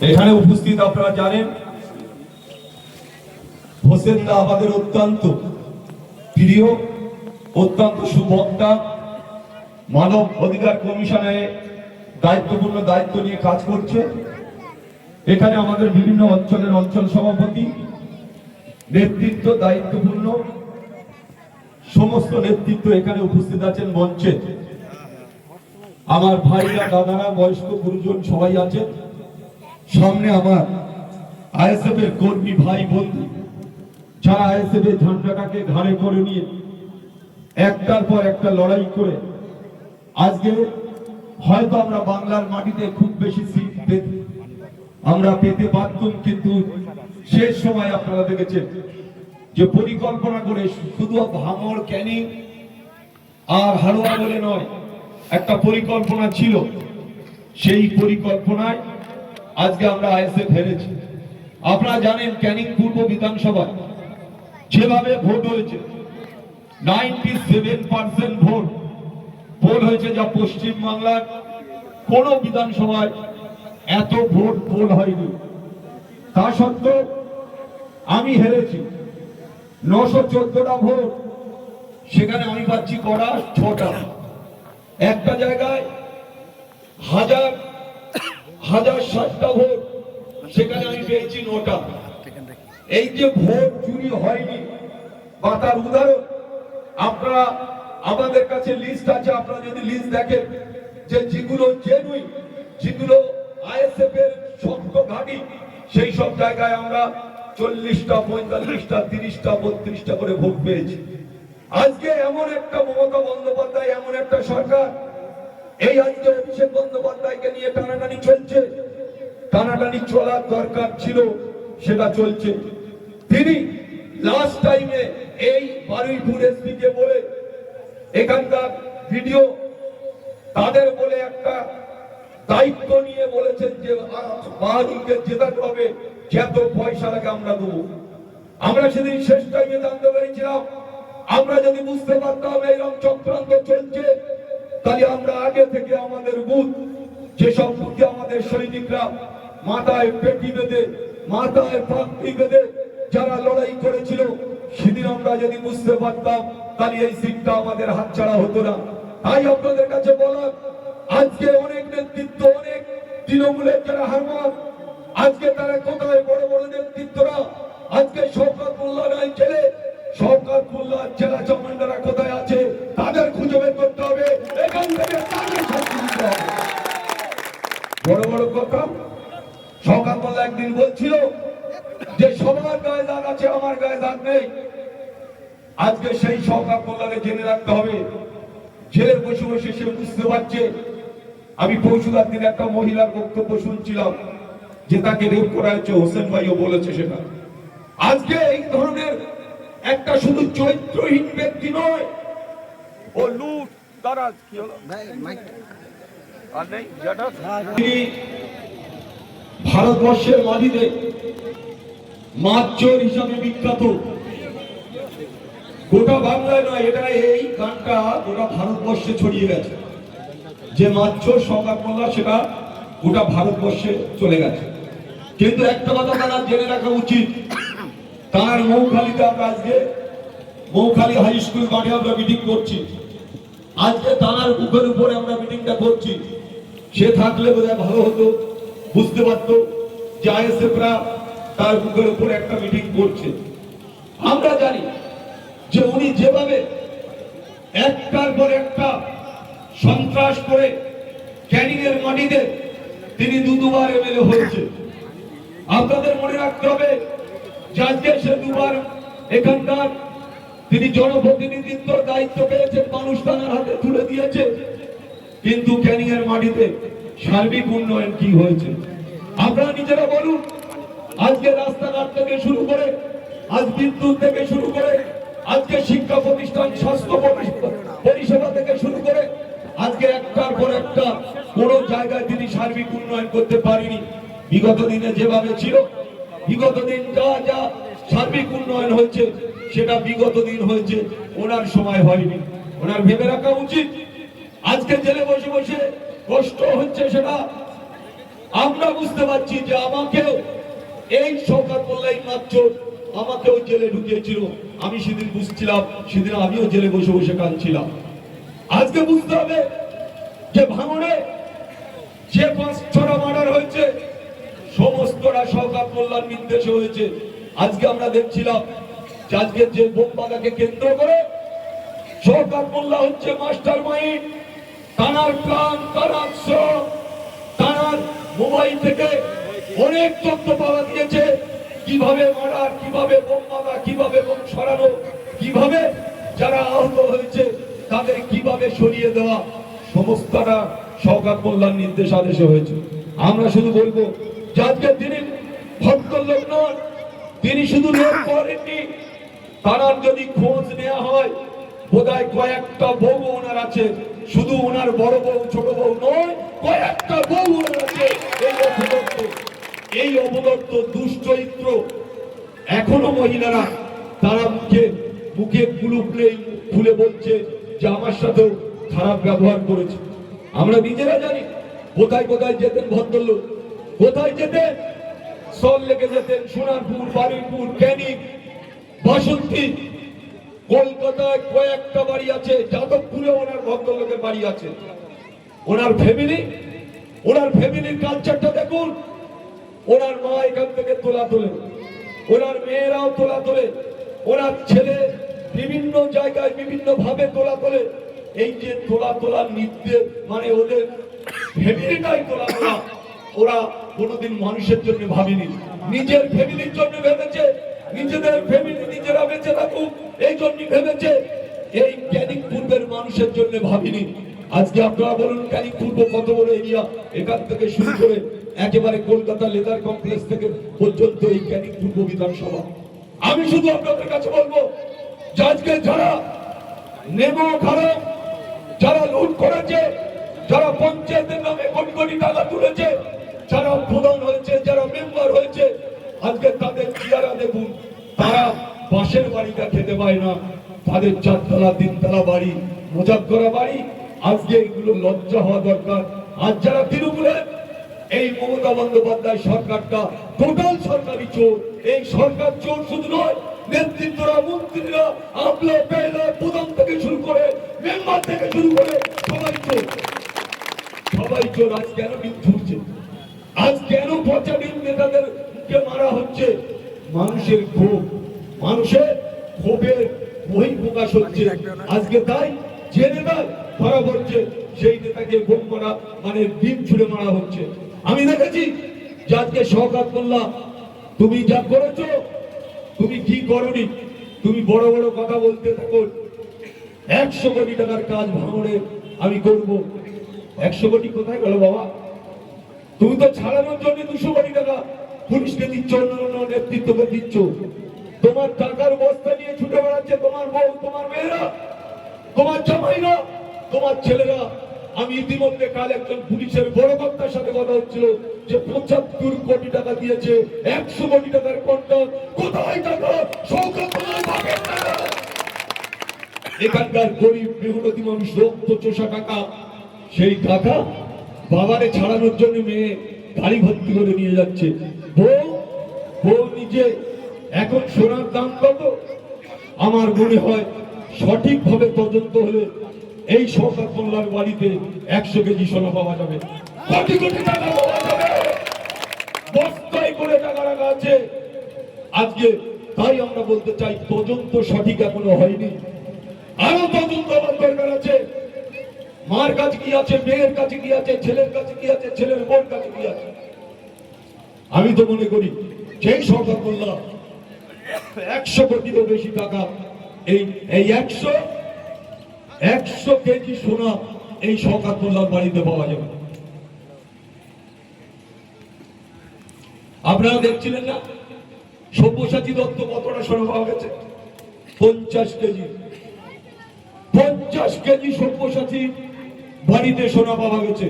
এখানে উপস্থিত আপনারা জানেন হোসেনদা আমাদের অত্যন্ত প্রিয়, অত্যন্ত সুবক্তা, মানব অধিকার কমিশনে দায়িত্বপূর্ণ দায়িত্ব নিয়ে কাজ করছে। এখানে আমাদের বিভিন্ন অঞ্চলের অঞ্চল সভাপতি, নেতৃত্ব, দায়িত্বপূর্ণ সমস্ত নেতৃত্ব এখানে উপস্থিত আছেন মঞ্চে। আমার ভাইরা, দাদারা, বয়স্ক গুরুজন সবাই আছেন। সামনে আমার আইএসএফ এর কর্মী ভাই বন্ধু, যারা আইএসএফ এর ঝান্ডাটাকে ঘাড়ে করে নিয়ে একটার পর একটা লড়াই করে আজকে হয়তো আমরা বাংলার মাটিতে খুব বেশি সিট আমরা পেতে পারতাম, কিন্তু শেষ সময় আপনারা দেখেছেন যে পরিকল্পনা করে শুধু ভাঙড়, ক্যানিং আর হারোয়া বলে নয়, একটা পরিকল্পনা ছিল। সেই পরিকল্পনায় আজকে আমরা আইএসএফ হেরেছি। আপনারা জানেন ক্যানিং পূর্ব বিধানসভায় যেভাবে ভোট হয়েছে, 97% ভোট পোল হয়েছে, যা পশ্চিম বাংলার কোন বিধানসভায় এত ভোট পোল হয়নি। তা সত্ত্বেও আমি হেরেছি 914টা ভোট, সেখানে আমি পাচ্ছি করা 6টা। একটা জায়গায় 1060টা ভোট, সেখানে আমি পেয়েছি 9টা। এই যে ভোট চুরি হয়নি বা তার উদাহরণ আপনারা, আমাদের কাছে লিস্ট আছে, আপনারা যদি লিস্ট দেখেন যে যেগুলো জেনুইন, যেগুলো আইএসএফ এর শক্ত ঘাঁটি, সেই সব জায়গায় আমরা 40টা, 45টা, 30টা, 32টা করে ভোট পেয়েছি। আজকে এমন একটা মমতা বন্দ্যোপাধ্যায়, এমন একটা সরকার, এই আজকে অভিষেক বন্দ্যোপাধ্যায়কে নিয়ে টানাটানি চলছে। টানাটানি চলার দরকার ছিল, সেটা চলছে। তিনি লাস্ট টাইমে এই বারুইপুর এসপি কে বলে, এখানকার ভিডিও তাদের বলে একটা দায়িত্ব নিয়ে বলেছেন যে বাহাদুরকে জেতাতে হবে, যত পয়সা লাগে আমরা দেবো। আমরা সেদিন শেষ টাইমে জানতে পেরেছিলাম। আমরা যদি বুঝতে পারতাম এইরকম চক্রান্ত চলছে, তাহলে আমরা আগে থেকে আমাদের বুথ, যেসব বুথে আমাদের সৈনিকরা মাথায় পেটি বেঁধে, মাথায় পাগড়ি বেঁধে যারা লড়াই করেছিল, সেদিন আমরা যদি বুঝতে পারতাম, তাহলে এই সিটটা আমাদের হাতছাড়া হতো না। তাই আপনাদের কাছে বলার, আজকে অনেক নেতৃত্ব, অনেক তৃণমূলের যারা হারমাত, আজকে তারা কোথায়? বড় বড় নেতৃত্বরা আজকে শওকত মোল্লা নাই ছেলে, শওকত মোল্লা জেলা কমান্ডাররা কোথায় আছে? তাদের খুঁজে বের করতে হবে, এখান থেকে তাদের শাস্তি দিতে হবে। বড় বড় কথা। শওকত মোল্লা একদিন বলছিল যে সবার গায়ে দাগ আছে, আমার গায়ে দাগ নেই। আজকে সেই শওকত মোল্লাকে জেনে রাখতে হবে। জেলে বসে বসে সে বুঝতে পারছে। আমি পরশুদার দিন একটা মহিলার বক্তব্য শুনছিলাম যে তাকে রেপ করা হয়েছে, হোসেন ভাইও বলেছে সেটা। আজকে এই ধরনের একটা শুধু চরিত্রহীন ব্যক্তি নয়, ও লুট দ্বারা কি হলো আর নেই, ভারতবর্ষের মাটিতে মাতচোর হিসাবে বিখ্যাত। গোটা বাংলায় নয়, এটা এই গানটা গোটা ভারতবর্ষে ছড়িয়ে গেছে। যে মাতচোর শওকত মোল্লা, সেটা গোটা ভারতবর্ষে চলে গেছে। কিন্তু একটা কথা তারা জেনে রাখা উচিত, তার মৌখালীতে আমরা আজকে মৌখালী হাই স্কুল মাঠে আমরা মিটিং করছি। আজকে তার বুকের উপরে আমরা মিটিংটা করছি। সে থাকলে বোধহয় ভালো হতো, বুঝতে পারতো যে আইএসএফরা তার বুকের উপরে একটা মিটিং করছে। আমরা জানি যে উনি যেভাবে একটার পর একটা সন্ত্রাস করে ক্যানিং এর মাটিতে তিনি দুবার এমএলএ হয়েছে। আপনাদের মনে রাখতে হবে যে আজকে সে দুবার এখানকার তিনি জনপ্রতিনিধিত্ব দায়িত্ব পেয়েছেন, মানুষ তার হাতে তুলে দিয়েছে। কিন্তু ক্যানিং এর মাটিতে সার্বিক উন্নয়ন কি হয়েছে আপনারা নিজেরা বলুন। আজকে রাস্তাঘাট থেকে শুরু করে, আজ বিদ্যুৎ থেকে শুরু করে, আজকে শিক্ষা প্রতিষ্ঠান, স্বাস্থ্য পরিষেবা থেকে শুরু করে, আজকে একটার পর একটা কোন জায়গায় তিনি সার্বিক উন্নয়ন করতে পারেনি। বিগত দিনে যেভাবে ছিল, বিগত দিন যা যা সার্বিক উন্নয়ন হয়েছে, সেটা বিগত দিন হয়েছে, ওনার সময় হয়নি। ওনার ভেবে রাখা উচিত। আজকে জেলে বসে বসে কষ্ট হচ্ছে, সেটা আমরা বুঝতে পারছি যে আমাকেও এই সরকার বললেই মাত্র আমাকেও জেলে ঢুকিয়েছিল। আমি সেদিন বুঝছিলাম, সেদিন আমিও জেলে বসে বসে কাঁদছিলাম। আজকে বুঝতে হবে যে ভাঙড়ে যে 5-6টা মার্ডার হয়েছে সমস্তটা সরকার কল্যাণ নির্দেশে হয়েছে। আজকে আমরা দেখছিলাম যে আজকে যে বোমবাদাকে কেন্দ্র করে সরকার মোল্লা হচ্ছে মাস্টার মাইন্ড। তানার প্ল্যান, তানার শ্রম, তানার মোবাইল থেকে অনেক তথ্য পাওয়া গিয়েছে, কিভাবে মার্ডার, কিভাবে বোমবাদা, কিভাবে বোম সরানো, কিভাবে যারা আহত হয়েছে তাদের কিভাবে সরিয়ে দেওয়া, সমস্তটা সরকার মোল্লার নির্দেশ আদেশে হয়েছে। আমরা শুধু বলবো যে আজকে তিনি ভদ্রলোক নন, তিনি শুধু লোক করেননি, তার যদি খোঁজ নেওয়া হয় বোধহয় কয়েকটা বউ ওনার আছে, শুধু ওনার বড় বউ ছোট বউ নয়, কয়েকটা বউ ওনার আছে। এই অবদত্ত দুশ্চরিত্র এখনো মহিলারা তারা মুখে খুলে বলছে যে আমার সাথেও খারাপ ব্যবহার করেছে। আমরা নিজেরা জানি কোথায় কোথায় যেতেন ভদ্রলোক, কোথায় যেতেন, সল্টলেকে যেতেন, সোনারপুর, বারুইপুর, ক্যানিং, বাসন্তী, কলকাতায় কয়েকটা বাড়ি আছে, যাদবপুরে ওনার ভদ্রলোকের বাড়ি আছে। ওনার ফ্যামিলির কালচারটা দেখুন। ওনার মা এখান থেকে তোলা তোলে, ওনার মেয়েরাও তোলা তোলে, ওনার ছেলে বিভিন্ন জায়গায় বিভিন্ন ভাবে তোলা তোলে। এই যে তোলার নির্দেশ মানে ওদের ফ্যামিলিটাই তোলা। ওরা কোনোদিন মানুষের জন্য ভাবেনি, নিজের ফ্যামিলির জন্য ভেবেছে, নিজেদের ফ্যামিলি নিজেরা বেঁচে থাকুক এই জন্য ভেবেছে। এই ক্যানিং পূর্বের মানুষের জন্য ভাবিনি। আজকে আপনারা বলুন ক্যানিং পূর্ব কত বড় এরিয়া, এখান থেকে শুরু করে একেবারে কলকাতা লেদার কমপ্লেক্স থেকে পর্যন্ত এই ক্যানিং পূর্ব বিধানসভা। আমি শুধু আপনাদের কাছে বলবো যে আজকে যারা নেমো খারাপ, যারা লুট করেছে, যারা পঞ্চায়েতের নামে কোটি কোটি টাকা তুলেছে, যারা প্রধান হয়েছে, যারা মেম্বার হয়েছে, আজকে তাদের চেহারা দেখুন। তারা বাসের বাড়িটা খেতে পায় না, তাদের 4তলা 3তলা বাড়ি, মজাক করা বাড়ি। আজকে এগুলো লজ্জা হওয়া দরকার। আজ যারা তৃণমূলে এই মমতা বন্দ্যোপাধ্যায় সরকারটা টোটাল সরকারি চোর। এই সরকার চোর শুধু নয়, নেতৃত্বরা, মন্ত্রীরা, আমলা পেলা, প্রধান থেকে শুরু করে মেম্বার থেকে শুরু করে সবাই চোর, সবাই চোর। আজ কেন ঢুকছে, আজ কেন পচাবিন নেতাদেরকে মারা হচ্ছে? মানুষের ক্ষোভ, মানুষের ক্ষোভের বহিঃপ্রকাশ হচ্ছে আজকে। তাই যে নেতা ধরা পড়ছে সেই নেতাকে বোম মারা মানে ডিম ছুড়ে মারা হচ্ছে। আমি দেখেছি যে আজকে সরকার মোল্লা তুমি যা করেছো, তুমি কি করনি, তুমি বড় বড় কথা বলতে থাকো। 100 কোটি টাকার কাজ ভাঙড়ে আমি করব। 100 কোটি কোথায় গেল বাবা? তুমি তো ছাড়ানোর জন্য 200 কোটি টাকা পুলিশকে দিচ্ছ, অন্য নেতৃত্বকে দিচ্ছ। তোমার টাকার বস্তা নিয়ে ছুটে বেড়াচ্ছে তোমার বউ, তোমার মেয়েরা, তোমার জামাইরা, তোমার ছেলেরা। আমি ইতিমধ্যে কাল একজন পুলিশের বড় কর্তার সাথে কথা হচ্ছিল যে 75 কোটি টাকা দিয়েছে, 100 কোটি টাকার কন্ট্রাক্ট। কোথায় টাকা? এখানকার গরিব মেহনতি মানুষ রক্ত চোষা টাকা, সেই টাকা বাবারে ছাড়ানোর জন্য মেয়ে গাড়ি ভর্তি করে নিয়ে যাচ্ছে। বউ নিজে। এখন সোনার দাম কত? আমার মনে হয় সঠিকভাবে তদন্ত হলে এই সরকার মোল্লার বাড়িতে 100 কেজি সোনা পাওয়া যাবে, কোটি কোটি টাকা পাওয়া যাবে, বস্তায় করে টাকা রাখা আছে আজকে। তাই আমরা বলতে চাই তদন্ত সঠিক এখনো হয়নি, আরো তদন্ত হওয়ার দরকার আছে। মার কাছে কি আছে, মেয়ের কাছে কি আছে, ছেলের কাছে কি আছে, ছেলের বোন কাছে কি আছে। আমি তো মনে করি যেই সরকার মোল্লা 100 কোটিরও বেশি টাকা, এই 100 কেজি সোনা এই সরকার মোল্লার বাড়িতে পাওয়া যাবে। আপনারা দেখছিলেন না সব্যসাচী দত্ত কতটা সোনা পাওয়া গেছে? 50 কেজি। 50 কেজি সব্যসাচী বাড়িতে সোনা পাওয়া গেছে।